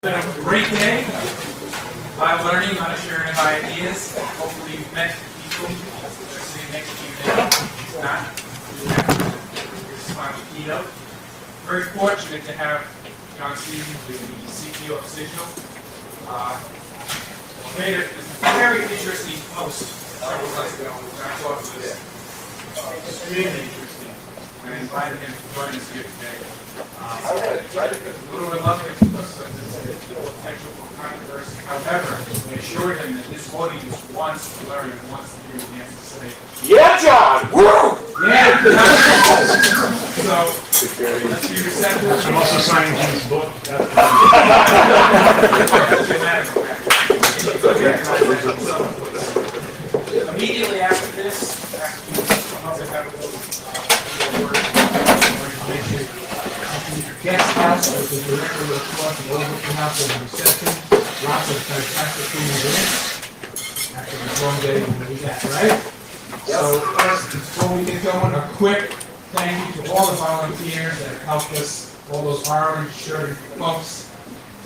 It's been a great day. A lot of learning, a lot of sharing of ideas. Hopefully you've met people that are sitting next to you now. If not, this is my Keynote. Very fortunate to have John Stevens, the CTO of Signal. Made a very interesting post several months ago, which I thought was extremely interesting. And I invited him to join us here today. A little reluctant because of the potential for controversy. However, I assured him that this audience wants to learn and wants to hear what he has to say. Yeah, John! Woo! Yeah! So, let's be receptive. I'm also signing his book. Immediately after this, Guest house was the director of the Overton House of Reception. Lots of fantastic things in it. After this long day, we'll do that, right? So first, before we get going, a quick thank you to all the volunteers that have helped us, all those orange-shirted folks,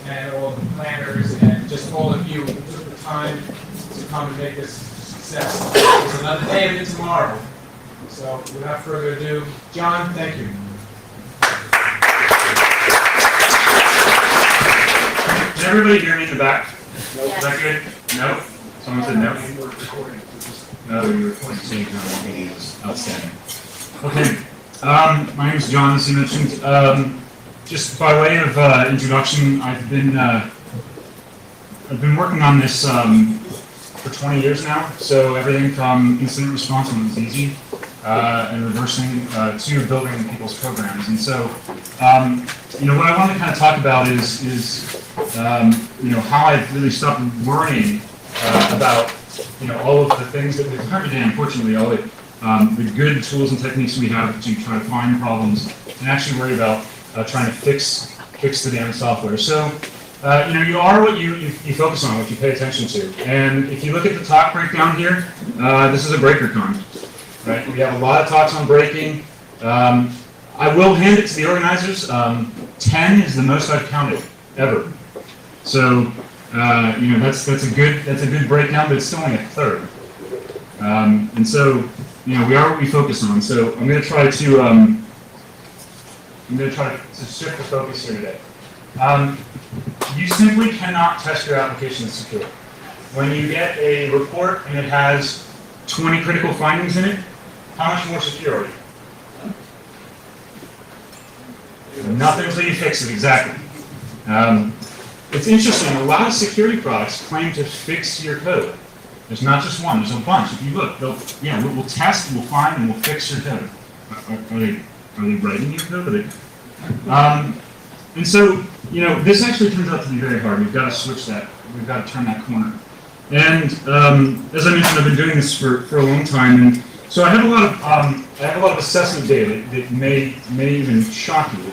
and all the planners, and just all of you who took the time to come and make this a success. There's another day of it tomorrow. So without further ado, John, thank you. Can everybody hear me in the back? No. Is that good? No? Someone said no? No, you're recording, so you can outstanding. Okay. My name is John, as you mentioned. Just by way of introduction, I've been working on this for 20 years now. So everything from incident response when it's easy, and reversing to building people's programs. And so, what I want to kind of talk about is how I've really stopped worrying about all of the things that we've covered today. Unfortunately, all the good tools and techniques we have to try to find problems, and actually worry about trying to fix the damn software. So, you are what you focus on, what you pay attention to. And if you look at the talk breakdown here, this is a BreakerCon. Right? We have a lot of talks on breaking. I will hand it to the organizers. 10 is the most I've counted ever. So that's a good breakdown, but it's still only a third. And so we are what we focus on. So I'm going to try to shift the focus here today. You simply cannot test your application secure. When you get a report and it has 20 critical findings in it, how much more secure are you? Nothing until you fix it, exactly. It's interesting, a lot of security products claim to fix your code. There's not just one, there's a bunch. If you look, we'll test, we'll find, and we'll fix your code. Are they writing your code? And so, this actually turns out to be very hard. We've got to switch that. We've got to turn that corner. And as I mentioned, I've been doing this for a long time, and so I have a lot of assessment data that may even shock you.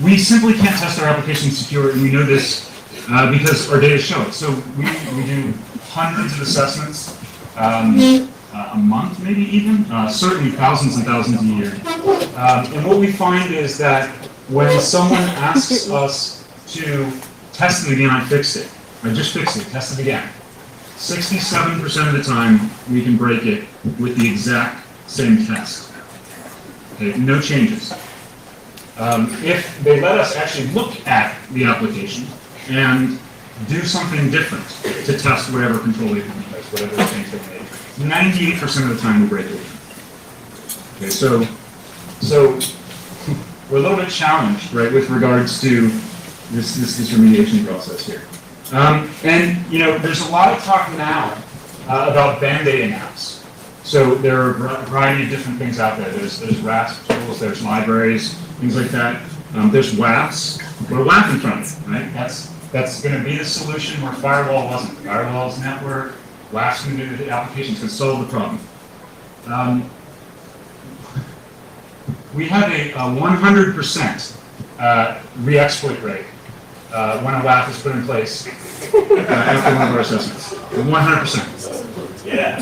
We simply can't test our application secure, and we know this because our data show it. So we do hundreds of assessments a month, maybe even, certainly thousands and thousands a year. And what we find is that when someone asks us to test it again, I fixed it. I just fixed it, test it again. 67% of the time, we can break it with the exact same test. Okay, no changes. If they let us actually look at the application and do something different to test whatever control they put in place, whatever change they made, 98% of the time we break it. Okay, so we're a little bit challenged, right, with regards to this remediation process here. There's a lot of talk now about band-aiding apps. So there are a variety of different things out there. There's RASP tools, there's libraries, things like that. There's WAFs. Put a WAF in front of it, right? That's going to be the solution where firewall wasn't. Firewall's network, WAF's going to do the applications, can solve the problem. We have a 100% re-exploit rate when a WAF is put in place after one of our assessments. 100%. Yeah.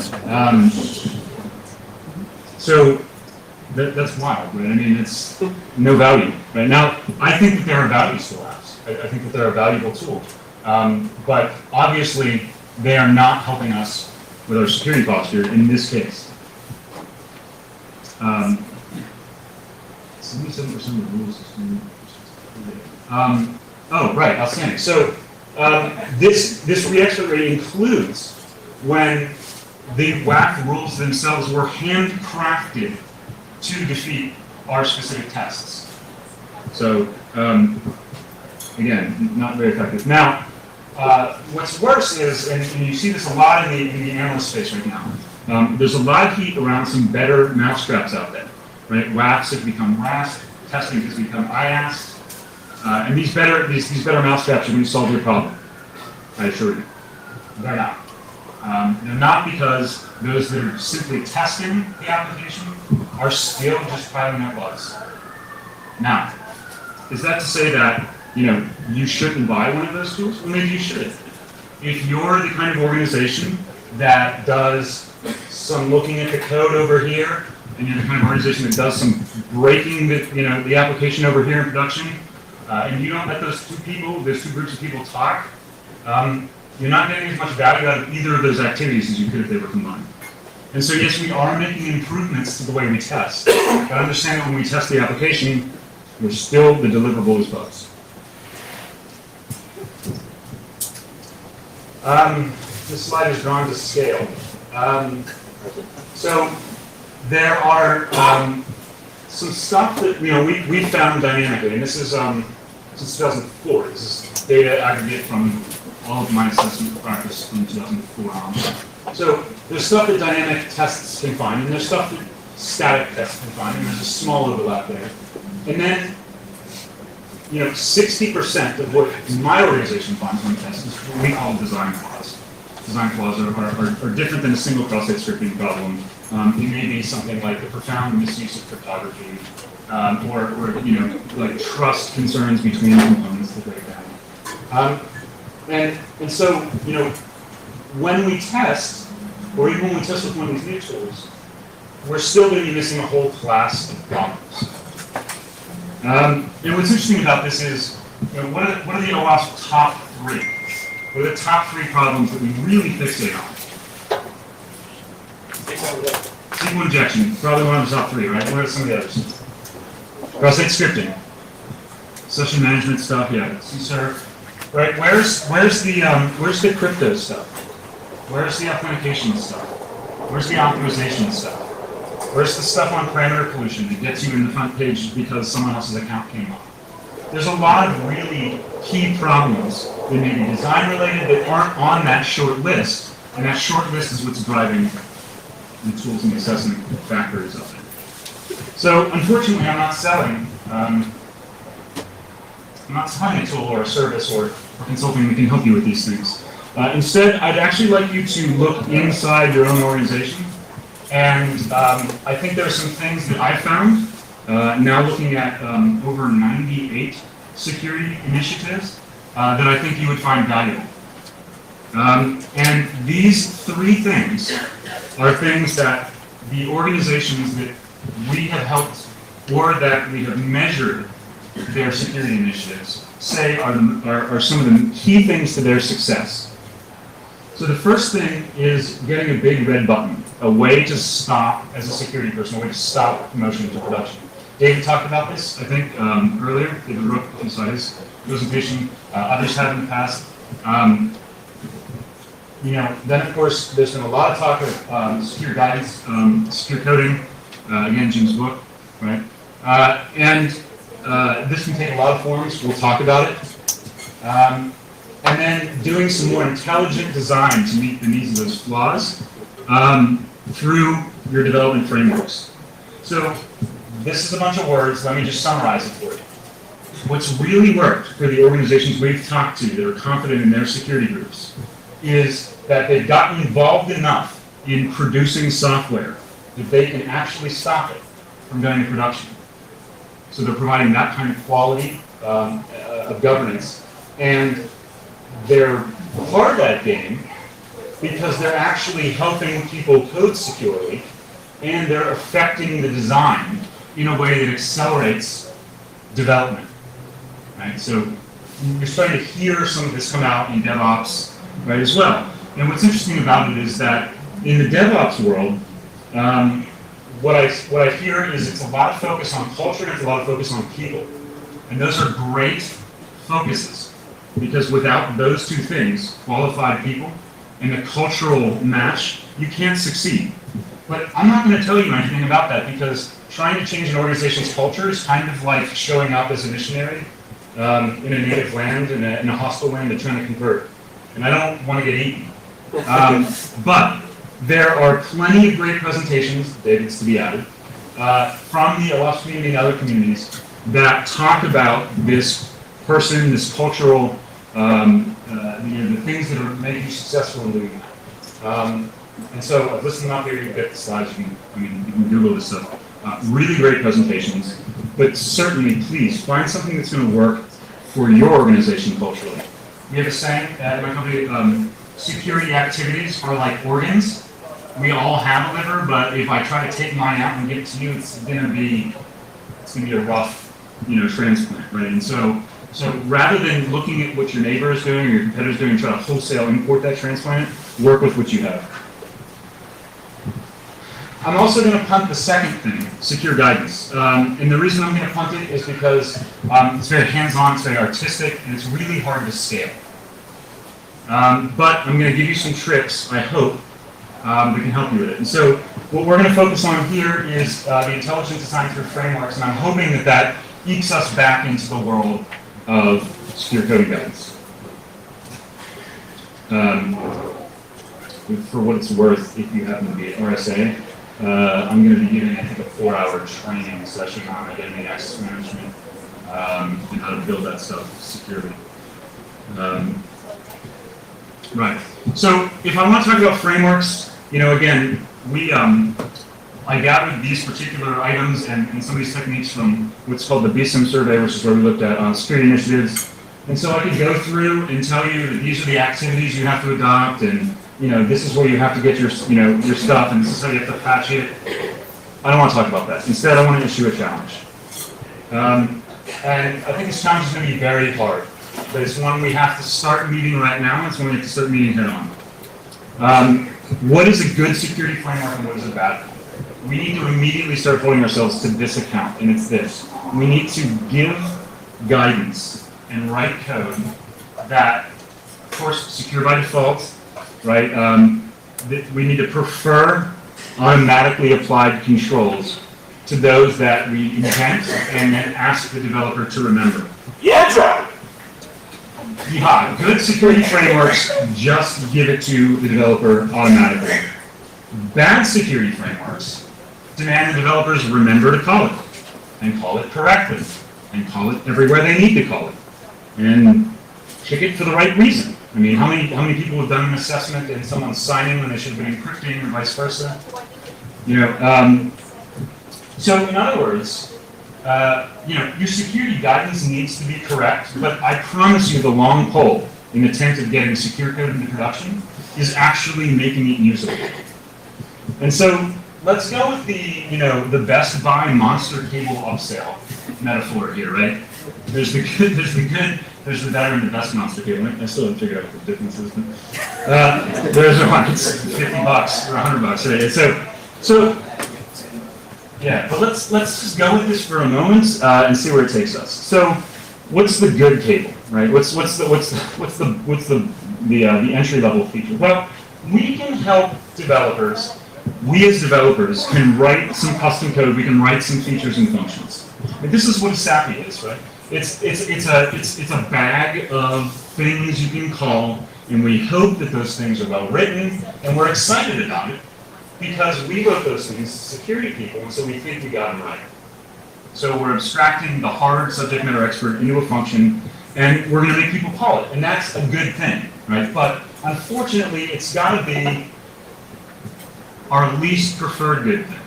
So that's wild, right? I mean, it's no value. Right now, I think that there are values to WAFs. I think that they're a valuable tool. But obviously, they are not helping us with our security posture in this case. 77% of the rules system. Oh, right, outstanding. So this re-exploit rate includes when the WAF rules themselves were handcrafted to defeat our specific tests. So again, not very effective. Now, what's worse is, and you see this a lot in the analyst space right now, there's a lot of heat around some better mousetraps out there, right? WAFs have become WASP, testing has become IASP, and these better mousetraps are going to solve your problem, I assure you. They're not. They're not because those that are simply testing the application are still just piling up bugs. Now, is that to say that you shouldn't buy one of those tools? Well, maybe you should. If you're the kind of organization that does some looking at the code over here, and you're the kind of organization that does some breaking the application over here in production, and you don't let those two groups of people talk, you're not getting as much value out of either of those activities as you could if they were combined. And so yes, we are making improvements to the way we test, but understand that when we test the application, the deliverable is bugs. This slide is drawn to scale. So there are some stuff that we found dynamically, and this is since 2004. This is data aggregate from all of my assessment practice from 2004 on. So there's stuff that dynamic tests can find, and there's stuff that static tests can find, and there's a small overlap there. And then 60% of what my organization finds when it tests is what we call design flaws. Design flaws are different than a single cross-site scripting problem. It may be something like the profound misuse of cryptography, or like trust concerns between components that break down. And so when we test, or even when we test with one of these new tools, we're still going to be missing a whole class of problems. And what's interesting about this is, what are the OWASP top 3? What are the top 3 problems that we really fixate on? SQL injection, probably one of the top 3, right? What are some of the others? Cross-site scripting, session management stuff, yeah, CSRF, right? Where's the crypto stuff? Where's the authentication stuff? Where's the optimization stuff? Where's the stuff on parameter pollution that gets you in the front page because someone else's account came up? There's a lot of really key problems that may be design related that aren't on that short list, and that short list is what's driving the tools and assessment factors of it. So unfortunately, I'm not selling a tool or a service or consulting that can help you with these things. Instead, I'd actually like you to look inside your own organization. And I think there are some things that I found, now looking at over 98 security initiatives, that I think you would find valuable. And these 3 things are things that the organizations that we have helped or that we have measured their security initiatives say are some of the key things to their success. So the first thing is getting a big red button, a way to stop, as a security person, a way to stop promotion into production. David talked about this, I think, earlier. David wrote inside his presentation. Others have in the past. Then of course, there's been a lot of talk of secure guidance, secure coding, again, Jim's book, right? And this can take a lot of forms. We'll talk about it. And then doing some more intelligent design to meet the needs of those flaws through your development frameworks. So this is a bunch of words. Let me just summarize it for you. What's really worked for the organizations we've talked to that are confident in their security groups is that they've gotten involved enough in producing software that they can actually stop it from going to production. So they're providing that kind of quality of governance. And they're part of that game because they're actually helping people code securely, and they're affecting the design in a way that accelerates development. Right? So you're starting to hear some of this come out in DevOps, right, as well. And what's interesting about it is that in the DevOps world, what I hear is it's a lot of focus on culture and it's a lot of focus on people. And those are great focuses, because without those two things, qualified people and a cultural match, you can't succeed. But I'm not going to tell you anything about that, because trying to change an organization's culture is kind of like showing up as a missionary in a native land, in a hostile land, and trying to convert. And I don't want to get eaten. But there are plenty of great presentations, David's to be added, from the OWASP community and other communities that talk about this person, this cultural, the things that are making you successful in doing that. And so I've listed them up here. You get the slides. You can Google this stuff. Really great presentations, but certainly, please find something that's going to work for your organization culturally. We have a saying at my company: security activities are like organs. We all have a liver, but if I try to take mine out and give it to you, it's going to be a rough, transplant, right? And so rather than looking at what your neighbor is doing or your competitor is doing and try to wholesale import that transplant, work with what you have. I'm also going to punt the second thing, secure guidance. And the reason I'm going to punt it is because it's very hands-on, it's very artistic, and it's really hard to scale. But I'm going to give you some tricks, I hope, that can help you with it. And so what we're going to focus on here is the intelligent design through frameworks, and I'm hoping that that ekes us back into the world of secure coding guidance. For what it's worth, if you happen to be at RSA, I'm going to be giving, I think, a 4-hour training session on identity access management and how to build that stuff securely. Right. So if I want to talk about frameworks, again, I gathered these particular items and some of these techniques from what's called the BSIM survey, which is where we looked at security initiatives. And so I could go through and tell you that these are the activities you have to adopt, and this is where you have to get your your stuff, and this is how you have to patch it. I don't want to talk about that. Instead, I want to issue a challenge. And I think this challenge is going to be very hard, but it's one we have to start meeting right now. It's one we have to start meeting head on. What is a good security framework and what is a bad one? We need to immediately start holding ourselves to this account, and it's this. We need to give guidance and write code that, of course, secure by default, right? We need to prefer automatically applied controls to those that we invent and then ask the developer to remember. Yeah, John! Yeah, good security frameworks just give it to the developer automatically. Bad security frameworks demand the developers remember to call it, and call it correctly, and call it everywhere they need to call it, and pick it for the right reason. I mean, how many people have done an assessment and someone's signing when they should have been encrypting, or vice versa? So in other words, your security guidance needs to be correct, but I promise you the long pole in the tent of getting secure code into production is actually making it usable. And so let's go with the Best Buy monster cable upsell metaphor here, right? There's the good, there's the better, and the best monster cable. I still haven't figured out what the difference is, but there's one. It's $50 or $100, right? So yeah, but let's just go with this for a moment and see where it takes us. So, what's the good cable, right? What's the entry level feature? Well, we can help developers. We as developers can write some custom code. We can write some features and functions. And this is what a SAPI is, right? It's a bag of things you can call, and we hope that those things are well written, and we're excited about it because we wrote those things as security people, and so we think we got them right. So we're abstracting the hard subject matter expert into a function, and we're going to make people call it, and that's a good thing, right? But unfortunately, it's got to be our least preferred good thing,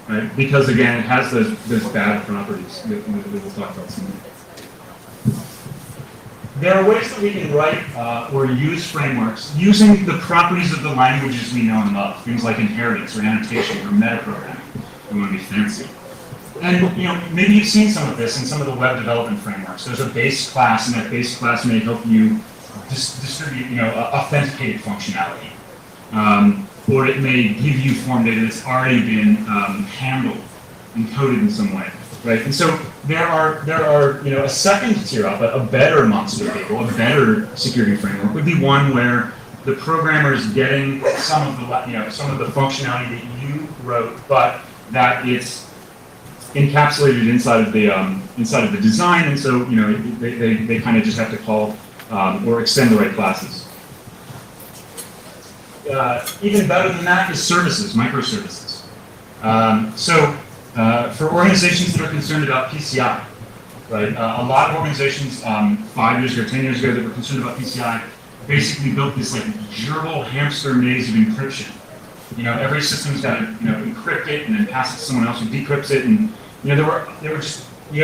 right? Because again, it has those bad properties that we'll talk about soon. There are ways that we can write or use frameworks using the properties of the languages we know and love, things like inheritance or annotation or metaprogramming. We want to be fancy. And maybe you've seen some of this in some of the web development frameworks. There's a base class, and that base class may help you distribute, authenticated functionality, or it may give you form data that's already been handled, encoded in some way, right? And so there are a second tier up, a better monster table, a better security framework would be one where the programmer is getting some of the functionality that you wrote, but that it's encapsulated inside of the design, and so they kind of just have to call or extend the right classes. Even better than that is services, microservices. For organizations that are concerned about PCI, right? A lot of organizations 5 years ago, 10 years ago that were concerned about PCI basically built this like gerbil hamster maze of encryption. Every system's got to encrypt it and then pass it to someone else who decrypts it, and you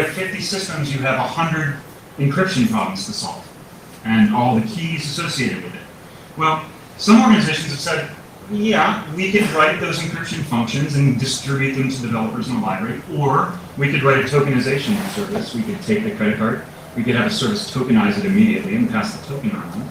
have 50 systems, you have 100 encryption problems to solve, and all the keys associated with it. Well, some organizations have said, yeah, we could write those encryption functions and distribute them to developers in the library, or we could write a tokenization service. We could take the credit card, we could have a service tokenize it immediately and pass the token on.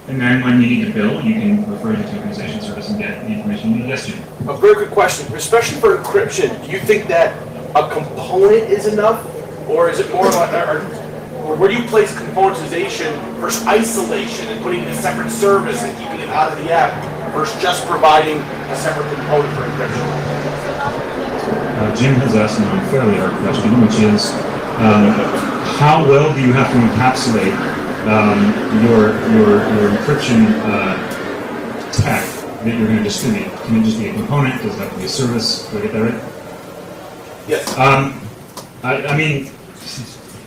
And then when you need to bill, you can refer to the tokenization service and get the information you need yesterday. A very good question, especially for encryption. Do you think that a component is enough, or is it more like, or where do you place componentization versus isolation and putting in a separate service and keeping it out of the app versus just providing a separate component for encryption? Jim has asked an unfairly hard question, which is how well do you have to encapsulate your encryption tech that you're going to distribute? Can it just be a component? Does it have to be a service? Did I get that right? Yes. I mean,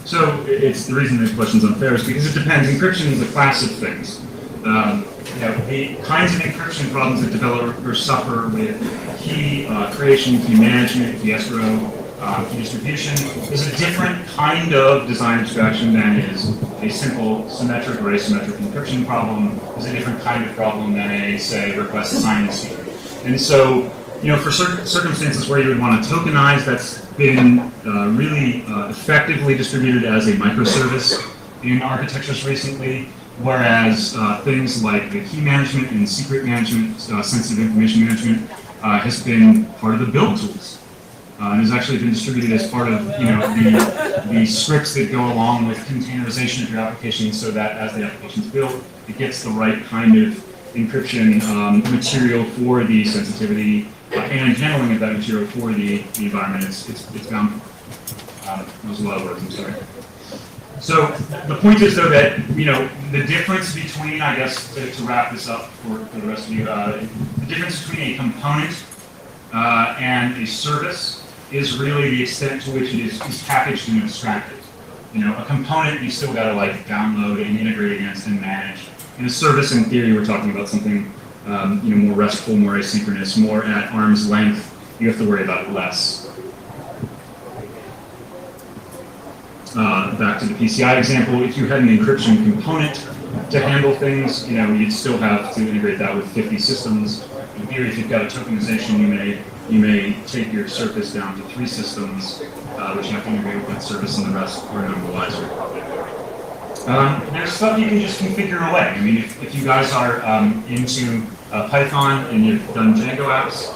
so it's the reason this question's unfair is because it depends. Encryption is a class of things. The kinds of encryption problems that developers suffer with key creation, key management, key escrow, key distribution is a different kind of design abstraction than is a simple symmetric or asymmetric encryption problem. Is a different kind of problem than a, say, request assignment scheme. And so, for certain circumstances where you would want to tokenize, that's been really effectively distributed as a microservice in architectures recently, whereas things like the key management and secret management, sensitive information management, has been part of the build tools. And has actually been distributed as part of the scripts that go along with containerization of your application, so that as the application is built, it gets the right kind of encryption material for the sensitivity and handling of that material for the environment it's bound for. That was a lot of words, I'm sorry. So the point is, though, that the difference between, I guess, to wrap this up for the rest of you, the difference between a component and a service is really the extent to which it is packaged and abstracted. A component you still got to download and integrate against and manage. In a service, in theory, we're talking about something more restful, more asynchronous, more at arm's length. You have to worry about it less. Back to the PCI example, if you had an encryption component to handle things, you'd still have to integrate that with 50 systems. In theory, if you've got a tokenization, you may take your service down to 3 systems, which you have to integrate with that service, and the rest are normalizer. There's stuff you can just configure away. I mean, if you guys are into Python and you've done Django apps,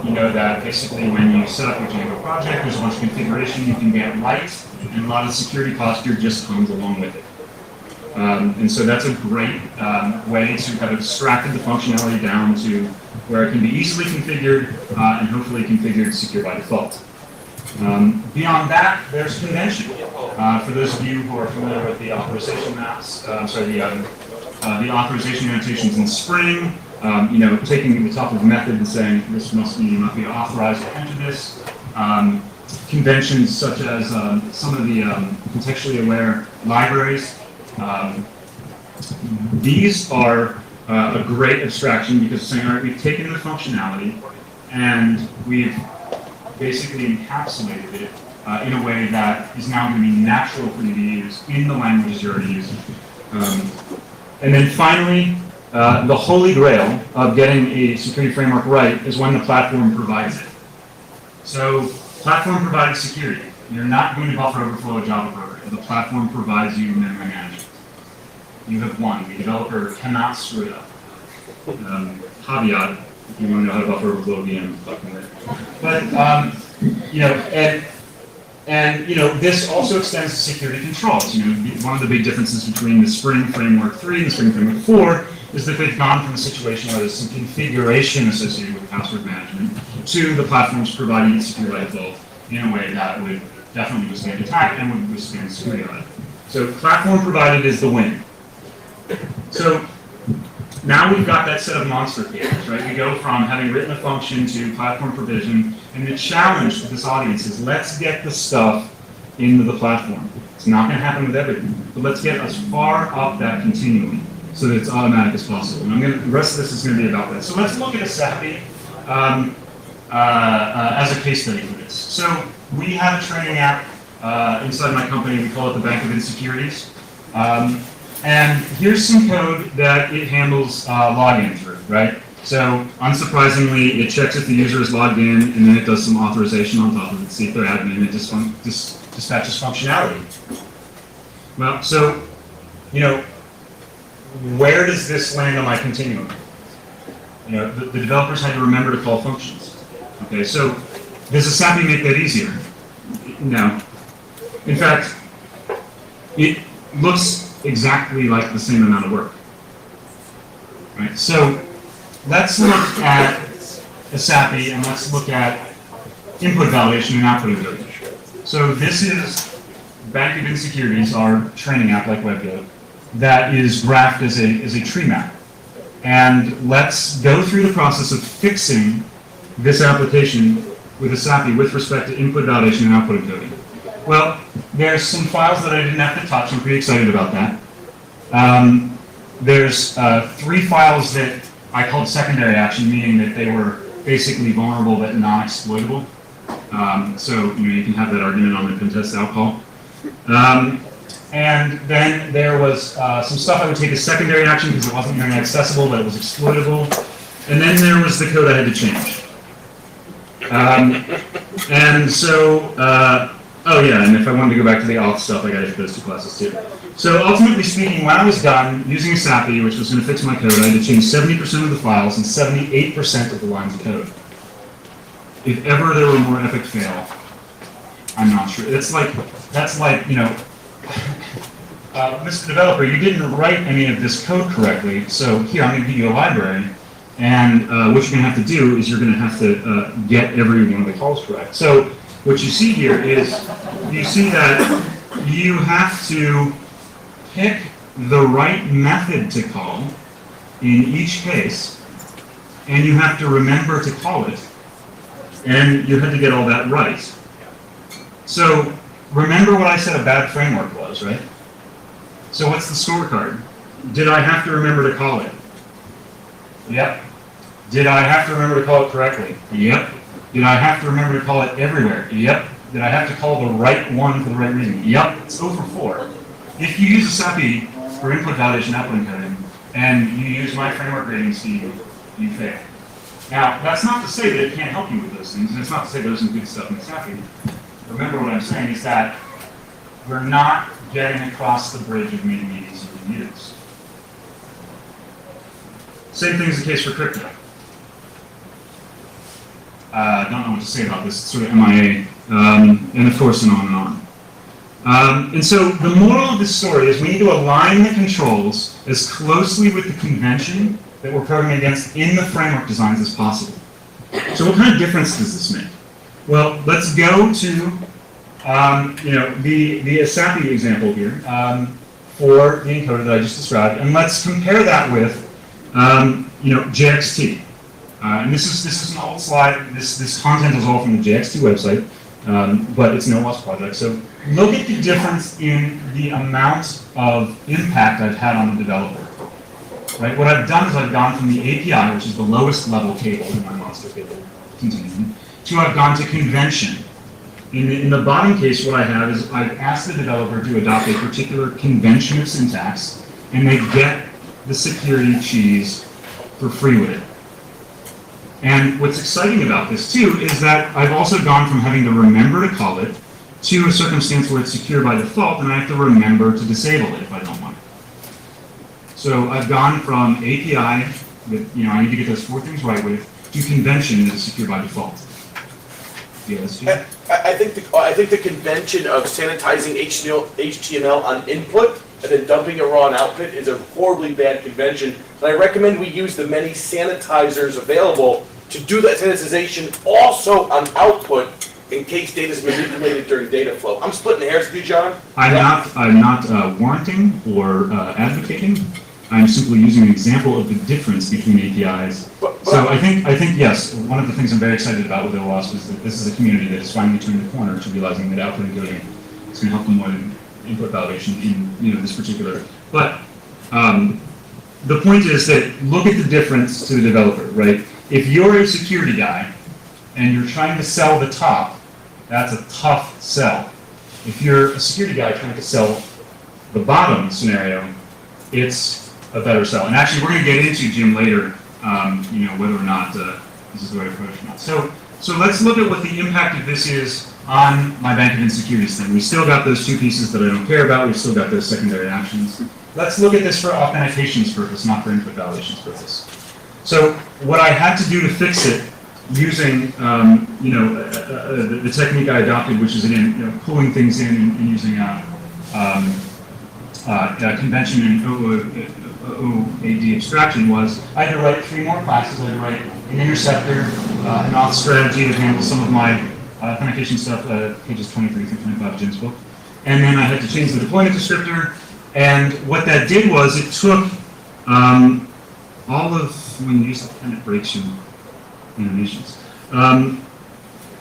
you know that basically when you set up your Django project, there's a bunch of configuration you can get right, and a lot of security posture just comes along with it. And so that's a great way to have abstracted the functionality down to where it can be easily configured and hopefully configured secure by default. Beyond that, there's convention. For those of you who are familiar with the authorization maps, the authorization annotations in Spring, taking the top of a method and saying this must be authorized to enter this. Conventions such as some of the contextually aware libraries. These are a great abstraction because it's saying, all right, we've taken the functionality and we've basically encapsulated it in a way that is now going to be natural for you to use in the languages you're already using. And then finally, the holy grail of getting a security framework right is when the platform provides it. So Platform-provided security. You're not going to buffer overflow a Java program. The platform provides you memory management. You have won. The developer cannot screw it up. Caveat, if you want to know how to buffer overflow a VM, fucking with. But, this also extends to security controls. One of the big differences between the Spring Framework 3 and the Spring Framework 4 is that they've gone from a situation where there's some configuration associated with password management to the platforms providing a secure by default in a way that would definitely withstand attack and would withstand security audit. So platform provided is the win. So now we've got that set of monster cases, right? We go from having written a function to platform provision, and the challenge to this audience is let's get the stuff into the platform. It's not going to happen with everything, but let's get as far up that continuum so that it's automatic as possible. And the rest of this is going to be about that. So let's look at a SAPI as a case study for this. So we have a training app inside my company. We call it the Bank of Insecurities. And here's some code that it handles login through, right? So unsurprisingly, it checks if the user is logged in, and then it does some authorization on top of it to see if they're admin, and it dispatches functionality. Well, so, where does this land on my continuum? The developers had to remember to call functions. Okay, so does a SAPI make that easier? No. In fact, it looks exactly like the same amount of work. Right? So let's look at a SAPI and let's look at input validation and output validation. So this is Bank of Insecurities, our training app like WebGo, that is graphed as a tree map. And let's go through the process of fixing this application with a SAPI with respect to input validation and output encoding. Well, there's some files that I didn't have to touch. I'm pretty excited about that. There's 3 files that I called secondary action, meaning that they were basically vulnerable but non-exploitable. So you can have that argument on the contest outcall. And then there was some stuff I would take as secondary action because it wasn't internet accessible, but it was exploitable. And then there was the code I had to change. And so, and if I wanted to go back to the auth stuff, I got to hit those 2 classes too. So ultimately speaking, when I was done using a SAPI, which was going to fix my code, I had to change 70% of the files and 78% of the lines of code. If ever there were more epic fail, I'm not sure. That's like, Mr. Developer, you didn't write any of this code correctly, so here, I'm going to give you a library, and what you're going to have to do is you're going to have to get every one of the calls correct. So what you see here is, you see that you have to pick the right method to call in each case, and you have to remember to call it, and you had to get all that right. So remember what I said a bad framework was, right? So what's the scorecard? Did I have to remember to call it? Yep. Did I have to remember to call it correctly? Yep. Did I have to remember to call it everywhere? Yep. Did I have to call the right one for the right reason? Yep. It's 0 for 4. If you use a SAPI for input validation, output encoding, and you use my framework rating scheme, you fail. Now, that's not to say that it can't help you with those things, and it's not to say there's some good stuff in the SAPI. Remember what I'm saying is that we're not getting across the bridge of making it easy to use. Same thing is the case for crypto. I don't know what to say about this, it's sort of MIA, and of course, and on and on. And so the moral of this story is we need to align the controls as closely with the convention that we're programming against in the framework designs as possible. So what kind of difference does this make? Well, let's go to the SAPI example here for the encoder that I just described, and let's compare that with JXT. And this is an old slide. This content is all from the JXT website, but it's an OWASP project. So look at the difference in the amount of impact I've had on the developer. Right? What I've done is I've gone from the API, which is the lowest level cable in my monster cable continuum, to I've gone to convention. In the bottom case, what I have is I've asked the developer to adopt a particular convention of syntax, and they get the security cheese for free with it. And what's exciting about this too is that I've also gone from having to remember to call it to a circumstance where it's secure by default and I have to remember to disable it if I don't want it. So I've gone from API that I need to get those 4 things right with to convention that is secure by default. Yes. I think the convention of sanitizing HTML on input and then dumping it raw on output is a horribly bad convention. And I recommend we use the many sanitizers available to do that sanitization also on output in case data is manipulated during data flow. I'm splitting hairs with you, John. I'm not warranting or advocating. I'm simply using an example of the difference between APIs. So I think yes, one of the things I'm very excited about with OWASP is that this is a community that is finally turned the corner to realizing that output encoding is going to help them more than input validation in this particular. But the point is that look at the difference to the developer, right? If you're a security guy and you're trying to sell the top, that's a tough sell. If you're a security guy trying to sell the bottom scenario, it's a better sell. And actually, we're going to get into, Jim, later, whether or not this is the right approach or not. So let's look at what the impact of this is on my bank of insecurities thing. We still got those 2 pieces that I don't care about. We've still got those secondary actions. Let's look at this for authentication's purpose, not for input validation's purpose. So what I had to do to fix it using, the technique I adopted, which is again, pulling things in and using convention and OOAD abstraction, was I had to write 3 more classes. I had to write an interceptor, an auth strategy to handle some of my authentication stuff, pages 23 through 25 of Jim's book. And then I had to change the deployment descriptor. And what that did was it took all of, when you use the pen, it breaks your animations.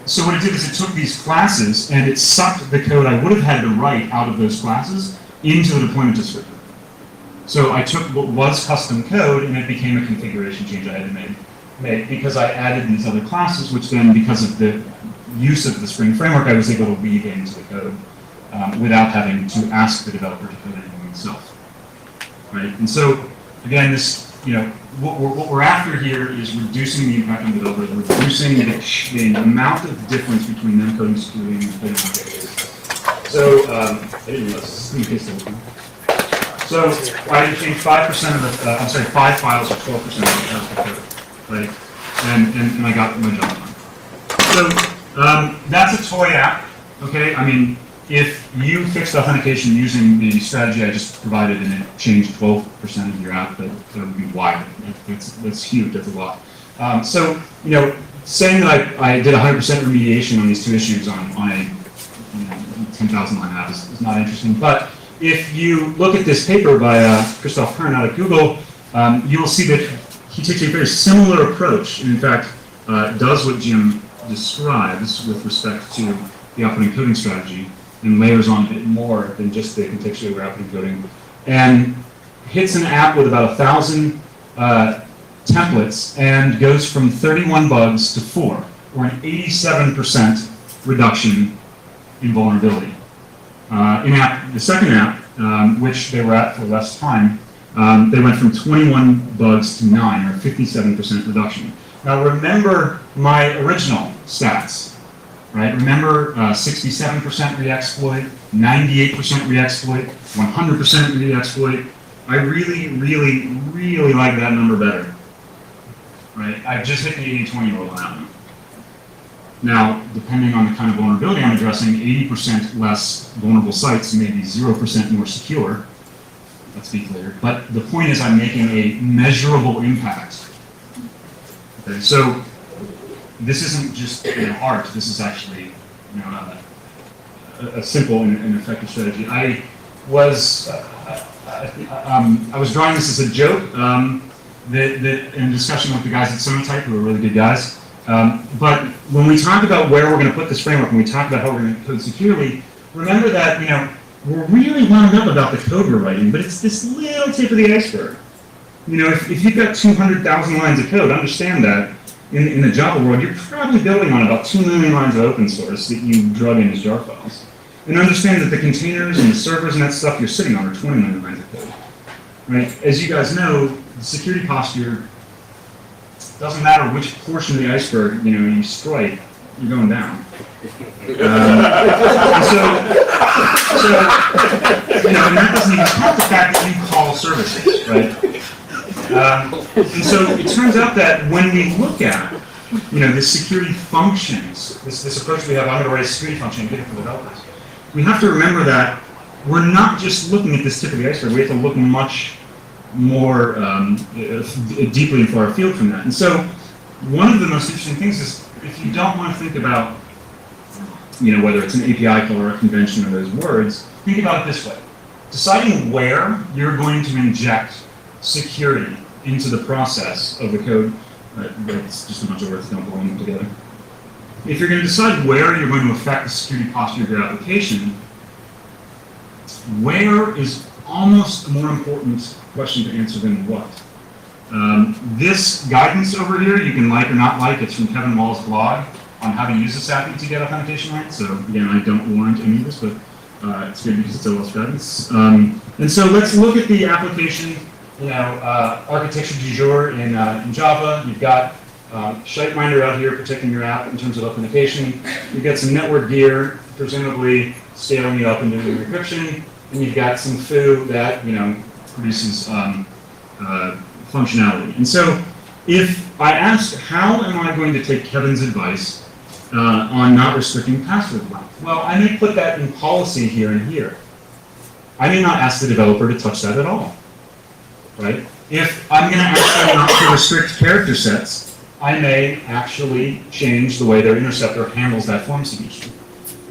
So what it did is it took these classes and it sucked the code I would have had to write out of those classes into the deployment descriptor. So I took what was custom code and it became a configuration change I had to make because I added these other classes, which then, because of the use of the Spring framework, I was able to weave into the code without having to ask the developer to code anything himself. Right? And so, again, this, what we're after here is reducing the impact on developers, reducing the amount of difference between them coding security and coding on databases. So, I didn't realize this is in case they were. So, I changed 5% of the, 5 files or 12% of the code, right? And I got my job done. So, that's a toy app, okay? I mean, if you fixed authentication using the strategy I just provided and it changed 12% of your app, that would be wild. That's huge, that's a lot. So, saying that I did 100% remediation on these 2 issues on a 10,000 line app is not interesting. But if you look at this paper by Christoph Kern out of Google, you will see that he takes a very similar approach, and in fact, does what Jim describes with respect to the output encoding strategy, and layers on a bit more than just the contextually aware output encoding, and hits an app with about 1,000 templates and goes from 31 bugs to 4, or an 87% reduction in vulnerability. The second app, which they were at for less time, they went from 21 bugs to 9, or 57% reduction. Now remember my original stats, right? Remember 67% re-exploit, 98% re-exploit, 100% re-exploit. I really, really, really like that number better, right? I've just hit the 80-20 rule on that one. Now, depending on the kind of vulnerability I'm addressing, 80% less vulnerable sites may be 0% more secure. Let's be clear. But the point is I'm making a measurable impact. Okay, so this isn't just art. This is actually a simple and effective strategy. I was drawing this as a joke in discussion with the guys at Sonatype, who are really good guys. But when we talk about where we're going to put this framework, and we talk about how we're going to code securely, remember that we're really wound up about the code we're writing, but it's this little tip of the iceberg. If you've got 200,000 lines of code, understand that in the Java world, you're probably building on about 2 million lines of open source that you drug in as jar files. And understand that the containers and the servers and that stuff you're sitting on are 20 million lines of code. Right? As you guys know, the security posture doesn't matter which portion of the iceberg you strike, you're going down. And and that doesn't even count the fact that you call services, right? And so it turns out that when we look at the security functions, this approach we have, I'm going to write a security function and get it for developers. We have to remember that we're not just looking at this tip of the iceberg. We have to look much more deeply and far afield from that. And so one of the most interesting things is if you don't want to think about whether it's an API call or a convention or those words, think about it this way. Deciding where you're going to inject security into the process of the code, it's just a bunch of words that don't belong together. If you're going to decide where you're going to affect the security posture of your application, where is almost a more important question to answer than what. This guidance over here, you can like or not like, it's from Kevin Wall's blog on how to use this API to get authentication right. So again, I don't warrant any of this, but it's good because it's OWASP guidance. And so let's look at the application, architecture du jour in Java. You've got SiteMinder out here protecting your app in terms of authentication. You've got some network gear, presumably scaling it up and doing encryption, and you've got some foo that produces functionality. And so if I ask, how am I going to take Kevin's advice on not restricting password length? Well, I may put that in policy here and here. I may not ask the developer to touch that at all, right? If I'm going to ask them not to restrict character sets, I may actually change the way their interceptor handles that form submission.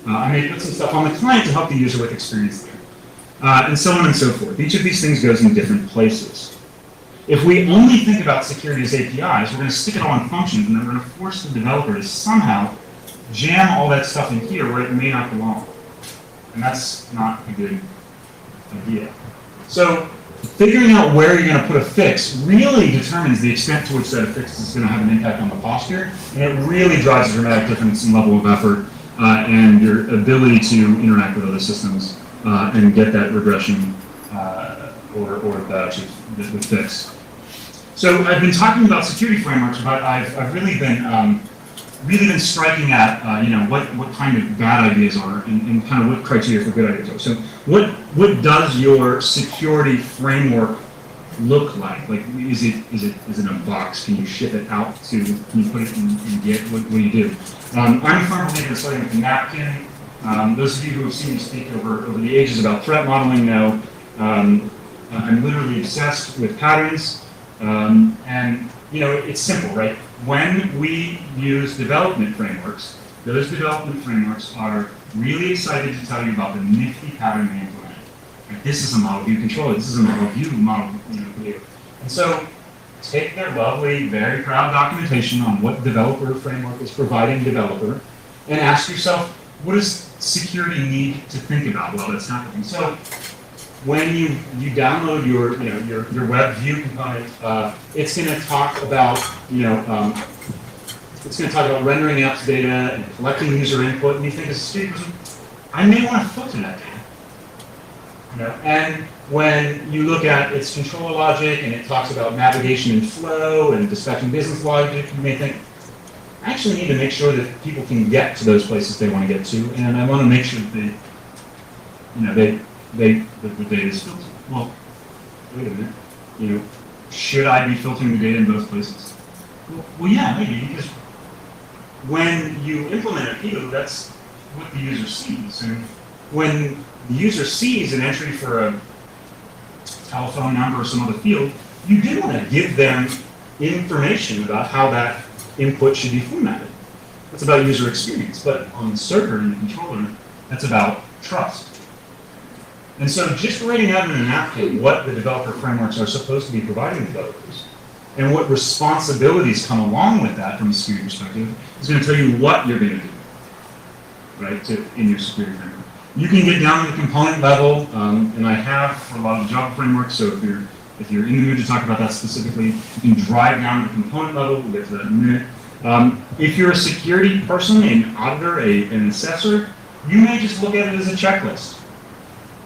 I may put some stuff on the client to help the user with experience there, and so on and so forth. Each of these things goes in different places. If we only think about security as APIs, we're going to stick it all in functions, and then we're going to force the developer to somehow jam all that stuff in here where it may not belong. And that's not a good idea. So figuring out where you're going to put a fix really determines the extent to which that fix is going to have an impact on the posture, and it really drives a dramatic difference in level of effort and your ability to interact with other systems and get that regression or the fix. So I've been talking about security frameworks, but I've really been striking at what kind of bad ideas are and kind of what criteria for good ideas are. So what does your security framework look like? Like is it in a box? Can you ship it out to? Can you put it in Git? What do you do? I'm a firm believer in starting with a napkin. Those of you who have seen me speak over the ages about threat modeling know I'm literally obsessed with patterns. And it's simple, right? When we use development frameworks, those development frameworks are really excited to tell you about the nifty pattern they implement. Like, this is a model view controller. This is a model view creator. And so take their lovely, very proud documentation on what developer framework is providing developer, and ask yourself, what does security need to think about while that's happening? So when you download your web view component, it's going to talk about rendering the app's data and collecting user input. And you think, as a security person, I may want to filter that data. And when you look at its controller logic and it talks about navigation and flow and dispatching business logic, you may think, I actually need to make sure that people can get to those places they want to get to, and I want to make sure that the data is filtered. Well, wait a minute. Should I be filtering the data in both places? Well, yeah, maybe, because when you implement a view, that's what the user sees. And when the user sees an entry for a telephone number or some other field, you do want to give them information about how that input should be formatted. That's about user experience. But on the server and the controller, that's about trust. And so just writing out in an napkin what the developer frameworks are supposed to be providing developers and what responsibilities come along with that from a security perspective is going to tell you what you're going to do, right, in your security framework. You can get down to the component level, and I have for a lot of Java frameworks, so if you're in the mood to talk about that specifically, you can drive down to the component level. We'll get to that in a minute. If you're a security person, an auditor, an assessor, you may just look at it as a checklist.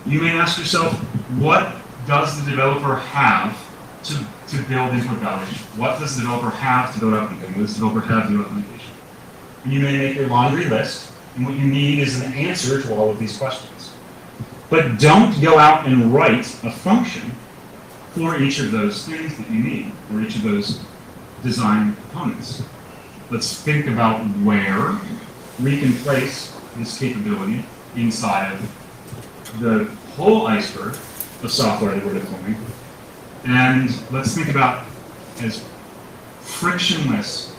You may ask yourself, what does the developer have to build into a validation. What does the developer have to build authentication? What does the developer have to do authentication? And you may make your laundry list, and what you need is an answer to all of these questions. But don't go out and write a function for each of those things that you need, for each of those design components. Let's think about where we can place this capability inside of the whole iceberg of software that we're deploying. And let's think about as frictionless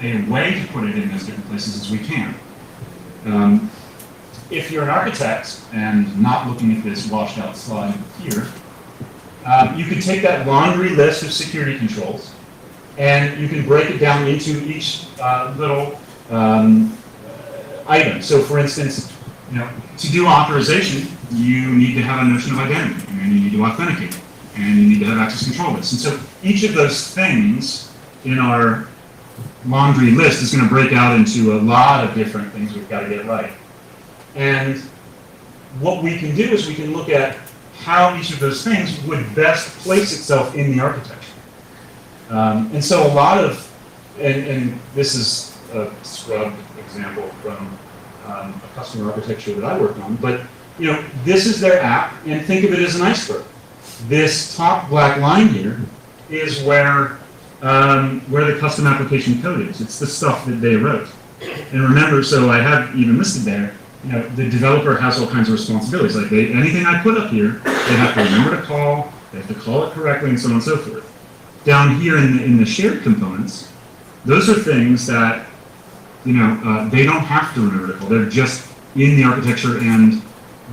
a way to put it in those different places as we can. If you're an architect and not looking at this washed out slide here, you could take that laundry list of security controls and you can break it down into each little item. So for instance, to do authorization, you need to have a notion of identity, and you need to authenticate, and you need to have access control lists. And so each of those things in our laundry list is going to break out into a lot of different things we've got to get right. And what we can do is we can look at how each of those things would best place itself in the architecture. And so a lot of, and this is a scrubbed example from a customer architecture that I worked on, but this is their app, and think of it as an iceberg. This top black line here is where the custom application code is. It's the stuff that they wrote. And remember, so I have even listed there, the developer has all kinds of responsibilities. Like anything I put up here, they have to remember to call, they have to call it correctly, and so on and so forth. Down here in the shared components, those are things that they don't have to remember to call. They're just in the architecture, and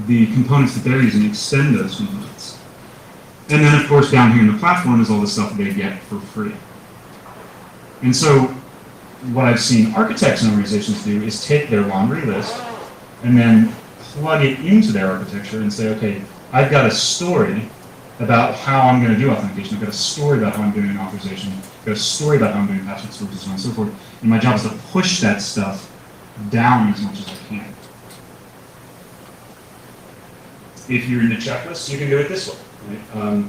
the components that they're using extend those components. And then, of course, down here in the platform is all the stuff that they get for free. And so what I've seen architects and organizations do is take their laundry list and then plug it into their architecture and say, okay, I've got a story about how I'm going to do authentication. I've got a story about how I'm doing authorization. I've got a story about how I'm doing password storage, and so on and so forth. And my job is to push that stuff down as much as I can. If you're in the checklist, you can do it this way. Right?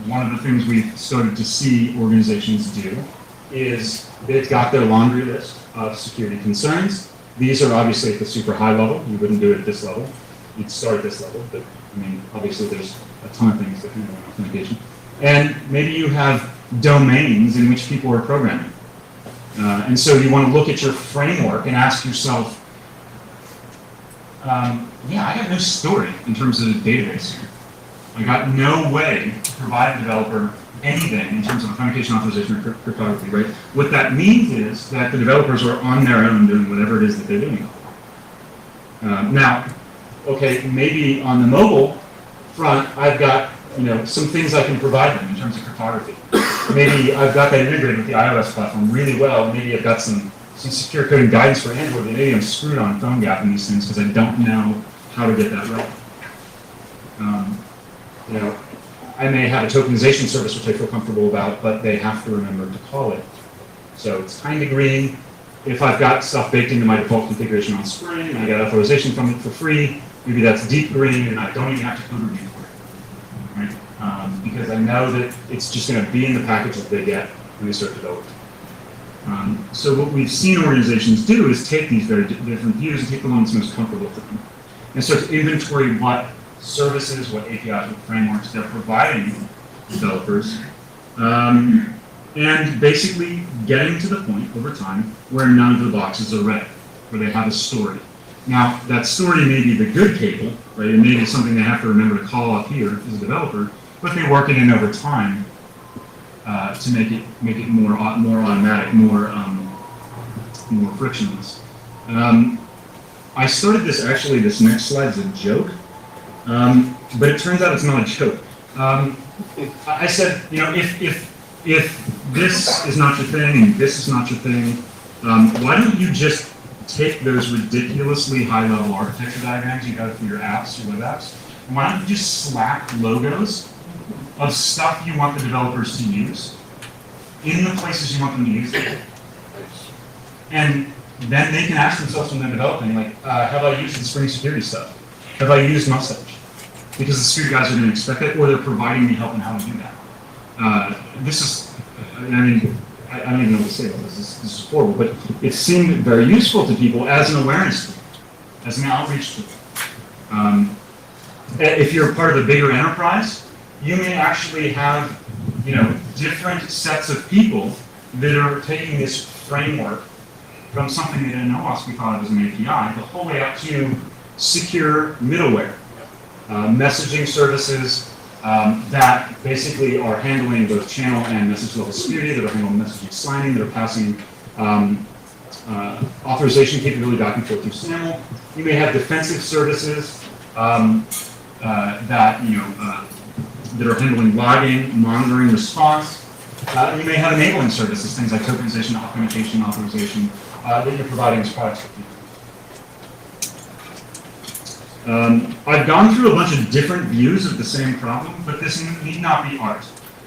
One of the things we've started to see organizations do is they've got their laundry list of security concerns. These are obviously at the super high level. You wouldn't do it at this level. You'd start at this level, but obviously there's a ton of things that handle authentication. And maybe you have domains in which people are programming. And so you want to look at your framework and ask yourself, I got no story in terms of the database here. I got no way to provide the developer anything in terms of authentication, authorization, or cryptography, right? What that means is that the developers are on their own doing whatever it is that they're doing. Now, okay, maybe on the mobile front, I've got some things I can provide them in terms of cryptography. Maybe I've got that integrated with the iOS platform really well. Maybe I've got some secure coding guidance for Android, but maybe I'm screwed on PhoneGap and these things because I don't know how to get that right. I may have a tokenization service which I feel comfortable about, but they have to remember to call it. So it's kind of green. If I've got stuff baked into my default configuration on Spring and I get authorization from it for free, maybe that's deep green and I don't even have to code review for it, right? Because I know that it's just going to be in the package that they get when they start developing. So what we've seen organizations do is take these very different views and take the one that's most comfortable for them and start to inventory what services, what APIs, what frameworks they're providing developers, and basically getting to the point over time where none of the boxes are red, where they have a story. Now, that story may be the good cable, right? It may be something they have to remember to call up here as a developer, but they work it in over time to make it more automatic, more frictionless. I started this this next slide is a joke. But it turns out it's not a joke. I said, if this is not your thing and this is not your thing, why don't you just take those ridiculously high-level architecture diagrams you got for your apps, your web apps, and why don't you just slap logos of stuff you want the developers to use in the places you want them to use them. And then they can ask themselves when they're developing, have I used the Spring security stuff? Have I used Mustache? Because the security guys are going to expect it, or they're providing me help on how to do that. this is, I mean, I don't even know what to say about this. This is horrible, but it seemed very useful to people as an awareness tool, as an outreach tool. If you're part of a bigger enterprise, you may actually have, different sets of people that are taking this framework from something that in OWASP we thought of as an API, the whole way up to secure middleware, messaging services that basically are handling both channel and message level security, that are handling messaging signing, that are passing authorization capability back and forth through SAML. You may have defensive services that are handling logging, monitoring, response. You may have enabling services, things like tokenization, authentication, authorization, that you're providing as products for people. I've gone through a bunch of different views of the same problem, but this need not be art.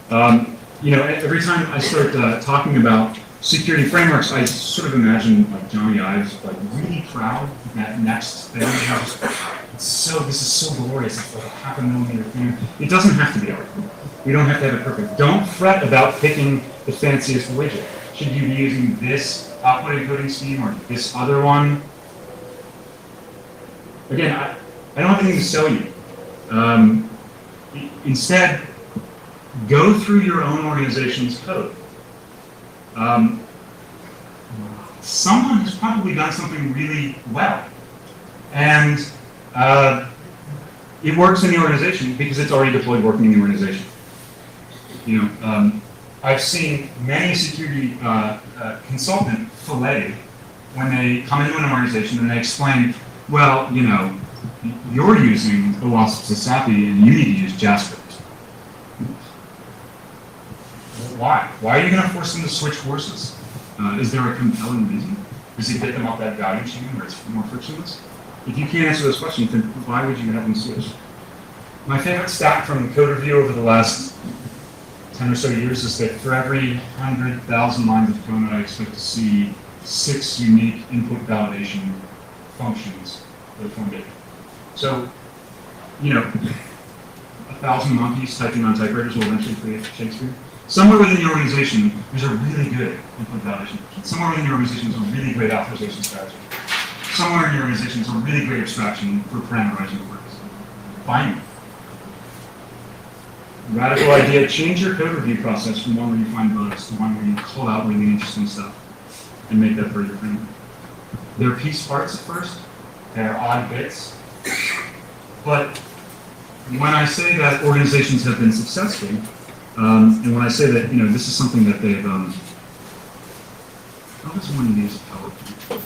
Every time I start talking about security frameworks, I sort of imagine like Johnny Ives, like really proud of that next thing. This is so glorious. It's like a 0.5 millimeter thing. It doesn't have to be art. We don't have to have it perfect. Don't fret about picking the fanciest widget. Should you be using this output encoding scheme or this other one? Again, I don't have anything to sell you. Instead, go through your own organization's code. Someone has probably done something really well. And it works in the organization because it's already deployed working in the organization. I've seen many security consultant filleted when they come into an organization and they explain, well, you're using OWASP Sasapi and you need to use JavaScript. Why? Why are you going to force them to switch courses? Is there a compelling reason? Does it get them off that value chain where it's more frictionless? If you can't answer those questions, then why would you have them switch? My favorite stat from code review over the last 10 or so years is that for every 100,000 lines of code, I expect to see 6 unique input validation functions that form data. So, 1,000 monkeys typing on typewriters will eventually create Shakespeare. Somewhere within the organization, there's a really good input validation function. Somewhere within the organization, there's a really great authorization strategy. Somewhere in your organization, there's a really great abstraction for parameterizing the works. Find it. Radical idea, change your code review process from one where you find bugs to one where you pull out really interesting stuff and make that part of your framework. They're piece parts at first, they're odd bits, but when I say that organizations have been successful, and when I say that, this is something that they've, how does one use PowerPoint?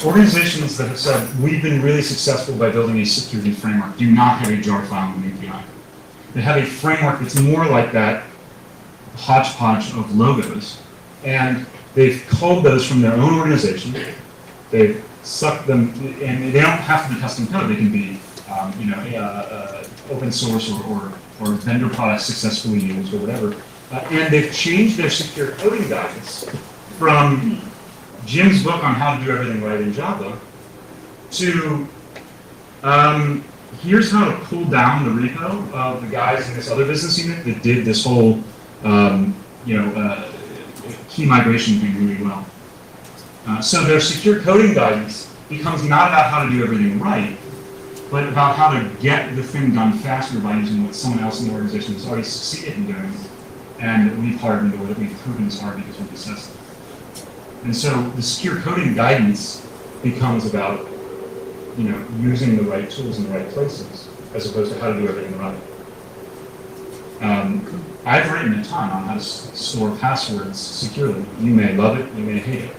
Organizations that have said, we've been really successful by building a security framework, do not have a jar file and an API. They have a framework that's more like that hodgepodge of logos, and they've culled those from their own organization. They've sucked them, and they don't have to be custom code. They can be, open source or vendor products successfully used or whatever. And they've changed their secure coding guidance from Jim's book on how to do everything right in Java to here's how to pull down the repo of the guys in this other business unit that did this whole key migration thing really well. So their secure coding guidance becomes not about how to do everything right, but about how to get the thing done faster by using what someone else in the organization has already succeeded in doing, and that we've hardened or that we've proven is hard because we've assessed it. And so the secure coding guidance becomes about, using the right tools in the right places, as opposed to how to do everything right. I've written a ton on how to store passwords securely. You may love it, you may hate it.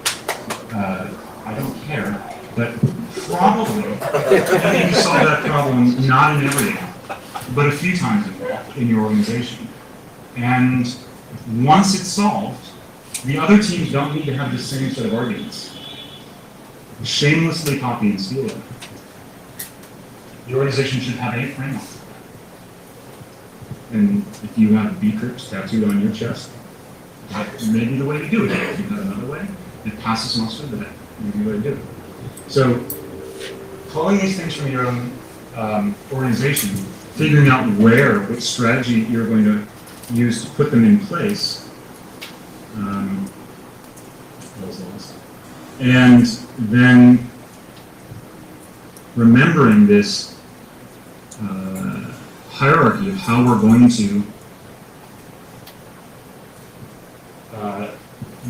I don't care, but probably you need to solve that problem not in every day, but a few times in your organization. And once it's solved, the other teams don't need to have the same set of arguments. Shamelessly copy and steal it. The organization should have a framework. And if you have bcrypt tattooed on your chest, that may be the way to do it. If you have another way, it passes muster, that may be the way to do it. So pulling these things from your own organization, figuring out which strategy you're going to use to put them in place, what was the last? And then remembering this hierarchy of how we're going to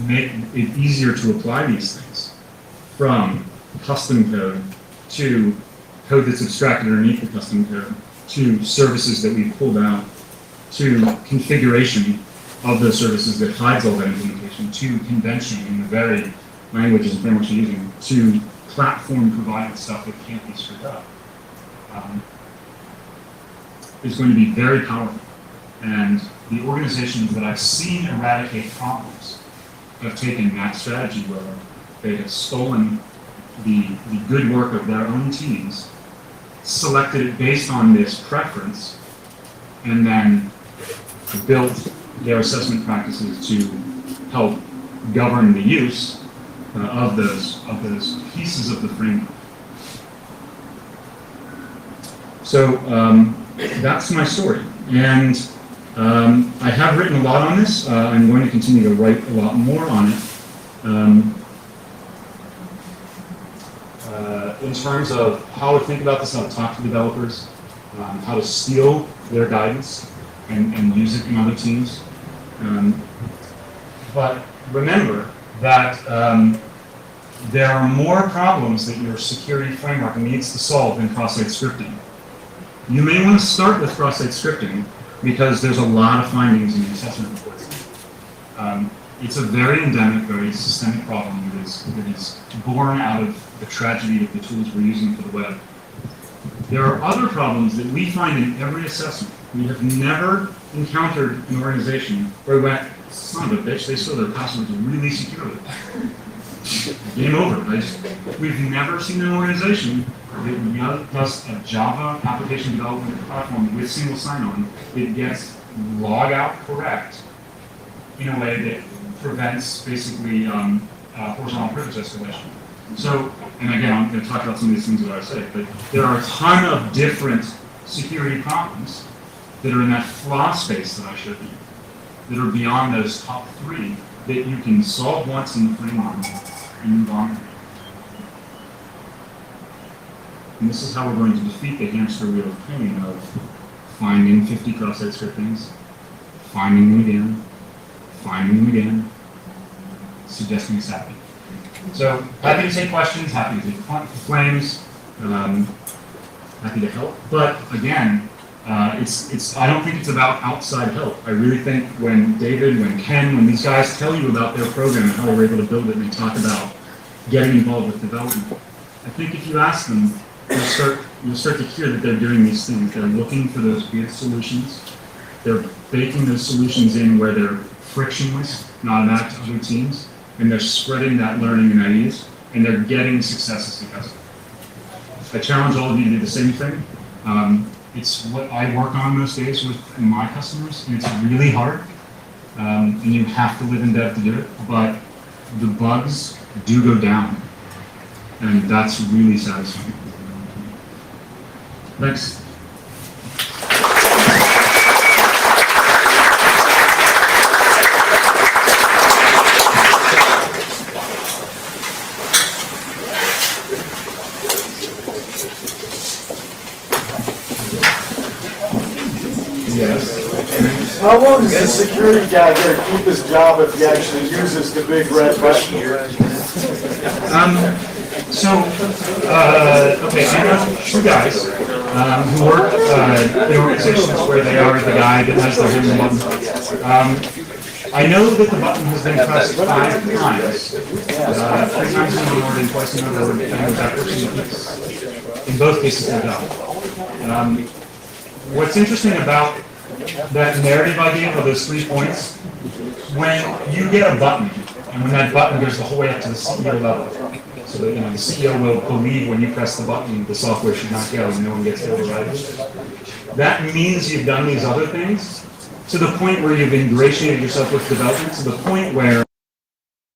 make it easier to apply these things, from custom code to code that's abstracted underneath the custom code, to services that we've pulled out, to configuration of those services that hides all that implementation, to convention in the very languages and frameworks you're using, to platform provided stuff that can't be screwed up, is going to be very powerful. And the organizations that I've seen eradicate problems have taken that strategy where they have stolen the good work of their own teams, selected it based on this preference, and then built their assessment practices to help govern the use of those pieces of the framework. So that's my story, and I have written a lot on this. I'm going to continue to write a lot more on it. In terms of how to think about this, how to talk to developers, how to steal their guidance and use it in other teams. But remember that there are more problems that your security framework needs to solve than cross-site scripting. You may want to start with cross-site scripting because there's a lot of findings in the assessment reports. It's a very endemic, very systemic problem that is born out of the tragedy of the tools we're using for the web. There are other problems that we find in every assessment. We have never encountered an organization where we went, son of a bitch, they store their passwords really securely. Game over. We've never seen an organization that does a Java application development platform with single sign-on that gets log out correct in a way that prevents basically horizontal privilege escalation. So, and again, I'm going to talk about some of these things that I say, but there are a ton of different security problems that are in that flaw space that I showed you, that are beyond those top three that you can solve once in the framework and move on. And this is how we're going to defeat the hamster wheel of pain of finding 50 cross-site scriptings, finding them again, suggesting it's happening. So happy to take questions, happy to take flames, happy to help. But again, I don't think it's about outside help. I really think when David, when Ken, when these guys tell you about their program and how they were able to build it, and they talk about getting involved with development, I think if you ask them, you'll start to hear that they're doing these things. They're looking for those good solutions. They're baking those solutions in where they're frictionless, not an act to other teams, and they're spreading that learning and ideas, and they're getting successes because of it. I challenge all of you to do the same thing. It's what I work on most days with my customers, and it's really hard, and you have to live in dev to do it, but the bugs do go down, and that's really satisfying. Thanks. Yes. How long does the security guy get to keep his job if he actually uses the big red button? Okay, I know two guys who work in organizations where they are the guy that has their hand on the button. I know that the button has been pressed 5 times, 3 times in the order and twice in the order, depending on that person keeps. In both cases, they're done. What's interesting about that narrative I gave of those 3 points, when you get a button, and when that button goes the whole way up to the CEO level, so that the CEO will believe when you press the button, the software should not go and no one gets overridden. That means you've done these other things to the point where you've ingratiated yourself with development, to the point where